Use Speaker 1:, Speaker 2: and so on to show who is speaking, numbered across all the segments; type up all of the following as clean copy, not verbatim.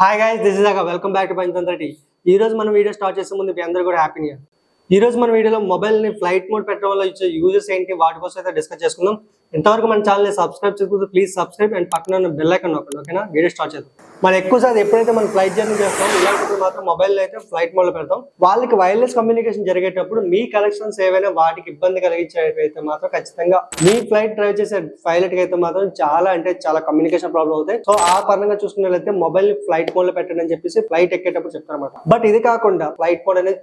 Speaker 1: Hi guys, this is అగా welcome back to Panchatantra T. ఈ రోజు మనం వీడియో స్టార్ట్ చేసే ముందు మీ అందరూ కూడా హ్యాపీ న్యూ ఇయర్. ఈ రోజు మన వీడియోలో మొబైల్ ని ఫ్లైట్ మోడ్ పెట్టడం వల్ల ఇచ్చే యూజెస్ ఏంటి, వాటి కోసం అయితే డిస్కస్ చేసుకుందాం. ఇంతవరకు మన ఛానల్ ని సబ్స్క్రైబ్ చేయకపోతే ప్లీజ్ సబ్స్క్రైబ్ అండ్ పక్కన ఉన్న బెల్ ఐకాన్ నొక్కండి. ఓకేనా? వీడియో స్టార్ట్ చేద్దాం. మనం ఎక్కువ సార్లు ఎప్పుడైతే మనం ఫ్లైట్ జర్నీ చేస్తాం, ఇలాంటప్పుడు మాత్రం మొబైల్ అయితే ఫ్లైట్ మోడ్ లో పెడతాం. వాళ్ళకి వైర్లెస్ కమ్యూనికేషన్ జరిగేటప్పుడు మీ కనెక్షన్స్ ఏవైనా వాటికి ఇబ్బంది కలిగించేటైతే మాత్రం ఖచ్చితంగా మీ ఫ్లైట్ డ్రైవ్ చేసే పైలట్ కి అయితే మాత్రం చాలా కమ్యూనికేషన్ ప్రాబ్లం అవుతాయి. సో ఆ పరంగా చూసుకున్నట్లయితే మొబైల్ ని ఫ్లైట్ మోడ్ లో పెట్టండి అని చెప్పేసి ఫ్లైట్ ఎక్కేటప్పుడు చెప్తారన్నమాట. బట్ ఇది కాకుండా ఫ్లైట్ మోడ్ అనేది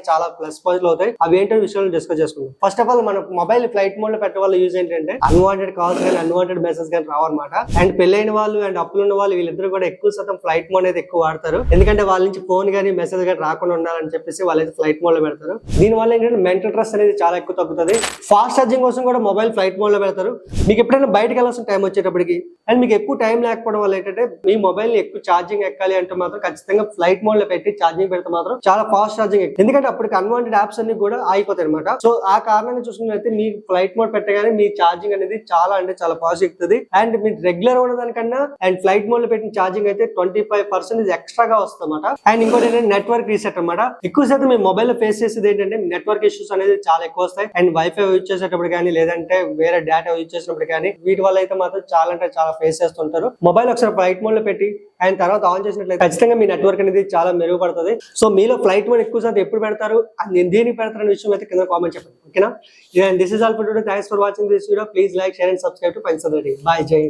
Speaker 1: చాలా ప్లస్ పాయింట్లు అవుతాయి. అవి ఏంటో విషయాలు డిస్కస్ చేసుకుందాం. ఫస్ట్ ఆఫ్ ఆల్ మన మొబైల్ ఫ్లైట్ మోడ్ లో పెట్టడం వల్ల యూజ్ ఏంటంటే అన్వాంటెడ్ కాల్స్ కానీ అన్వాంటెడ్ మెసేజ్ కానీ రావన్నమాట. అండ్ పెళ్ళైన వాళ్ళు అండ్ అప్పులు ఉన్న వాళ్ళు వీళ్ళిద్దరు కూడా ఎక్కువ శాతం ఫ్లైట్ మోడ్ అయితే ఎక్కువ వాడతారు. ఎందుకంటే వాళ్ళ నుంచి ఫోన్ కానీ మెసేజ్ కానీ రాకుండా ఉండాలని చెప్పేసి వాళ్ళైతే ఫ్లైట్ మోడ్ లో పెడతారు. దీని వల్ల ఏంటంటే మెంటల్ స్ట్రెస్ అనేది చాలా ఎక్కువ తగ్గుతుంది. ఫాస్ట్ ఛార్జింగ్ కోసం కూడా మొబైల్ ఫ్లైట్ మోడ్ లో పెడతారు. మీకు ఎప్పుడైనా బయటకు వెళ్ళాల్సిన టైం వచ్చేటప్పటికి అండ్ మీకు ఎక్కువ టైం లేకపోవడం వల్ల ఏంటంటే మీ మొబైల్ ని ఎక్కువ ఛార్జింగ్ ఎక్కాలి అంటే మాత్రం ఖచ్చితంగా ఫ్లైట్ మోడ్ లో పెట్టి ఛార్జింగ్ పెడితే మాత్రం చాలా ఫాస్ట్ ఛార్జింగ్ ఎక్కువ. ఎందుకంటే అప్పటికి అన్వాంటెడ్ యాప్స్ అన్ని కూడా ఆగిపోతాయి అనమాట. సో ఆ కారణంగా చూసుకున్నట్లయితే మీ ఫ్లైట్ మోడ్ పెట్టగానే మీ ఛార్జింగ్ అనేది చాలా ఫాస్ట్ ఎక్కుతుంది. అండ్ మీరు రెగ్యులర్ ఉన్నదానికన్నా అండ్ ఫ్లైట్ మోడ్ లో పెట్టిన ఛార్జింగ్ అయితే 25% ఎక్స్ట్రాగా వస్తుంది అనమాట. అండ్ ఇంకోటి ఏంటంటే నెట్వర్క్ రీసెట్ అనమాట. ఎక్కువ శాతం మీ మొబైల్ లో ఫేస్ చేసేది ఏంటంటే నెట్వర్క్ ఇష్యూస్ అనేది చాలా ఎక్కువ వస్తాయి. అండ్ వైఫై యూజ్ చేసేటప్పుడు కానీ లేదంటే వేరే డేటా యూజ్ చేసినప్పుడు కానీ వీటి వల్ల అయితే మాత్రం చాలా ఫేస్ చేస్తుంటారు. మొబైల్ ఒకసారి ఫ్లైట్ మోడ్ లో పెట్టి అండ్ తర్వాత ఆన్ చేసినట్లయితే ఖచ్చితంగా మీ నెట్వర్క్ అనేది చాలా మెరుగుపడుతుంది. సో మీలో ఫ్లైట్ మోడ్ ఎక్కువ శాతం ఎప్పుడు పెడతారు, నేను దేనికి పెడతారనే విషయం అయితే కింద కామెంట్ చెప్పండి. ఓకేనా? This is all for today. Thanks for watching this video. Please like, share and subscribe to Panchatantra T. Bye. Jai Hind.